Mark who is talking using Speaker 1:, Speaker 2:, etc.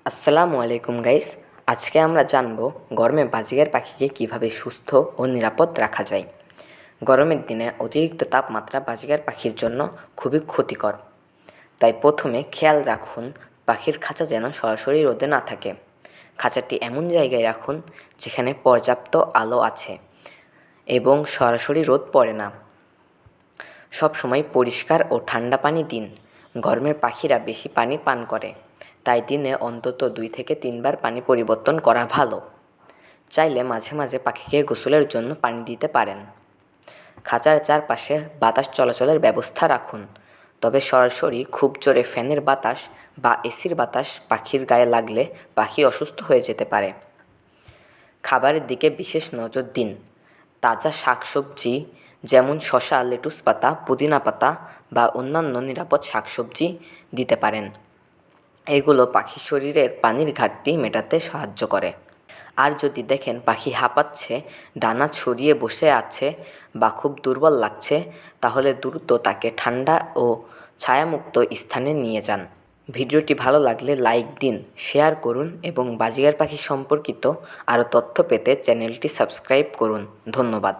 Speaker 1: আসসালামু আলাইকুম গাইস। আজকে আমরা জানব গরমে বাজিগার পাখিকে কিভাবে সুস্থ ও নিরাপদ রাখা যায়। গরমের দিনে অতিরিক্ত তাপমাত্রা বাজিগার পাখির জন্য খুবই ক্ষতিকর। তাই প্রথমে খেয়াল রাখুন পাখির খাঁচা যেন সরাসরি রোদে না থাকে। খাঁচাটি এমন জায়গায় রাখুন যেখানে পর্যাপ্ত আলো আছে এবং সরাসরি রোদ পড়ে না। সবসময় পরিষ্কার ও ঠান্ডা পানি দিন। গরমে পাখিরা বেশি পানি পান করে, তাই দিনে অন্তত 2 থেকে 3 বার পানি পরিবর্তন করা ভালো। চাইলে মাঝে মাঝে পাখিকে গোসলের জন্য পানি দিতে পারেন। খাঁচার চারপাশে বাতাস চলাচলের ব্যবস্থা রাখুন, তবে সরাসরি খুব জোরে ফ্যানের বাতাস বা এসির বাতাস পাখির গায়ে লাগলে পাখি অসুস্থ হয়ে যেতে পারে। খাবারের দিকে বিশেষ নজর দিন। তাজা শাকসবজি যেমন শসা, লেটুস পাতা, পুদিনা পাতা বা অন্যান্য নিরাপদ শাকসবজি দিতে পারেন। এগুলো পাখির শরীরের পানির ঘাটতি মেটাতে সাহায্য করে। আর যদি দেখেন পাখি হাঁপাচ্ছে, ডানা ছড়িয়ে বসে আছে বা খুব দুর্বল লাগছে, তাহলে দ্রুত তাকে ঠান্ডা ও ছায়ামুক্ত স্থানে নিয়ে যান। ভিডিওটি ভালো লাগলে লাইক দিন, শেয়ার করুন এবং বাজিগার পাখি সম্পর্কিত আরও তথ্য পেতে চ্যানেলটি সাবস্ক্রাইব করুন। ধন্যবাদ।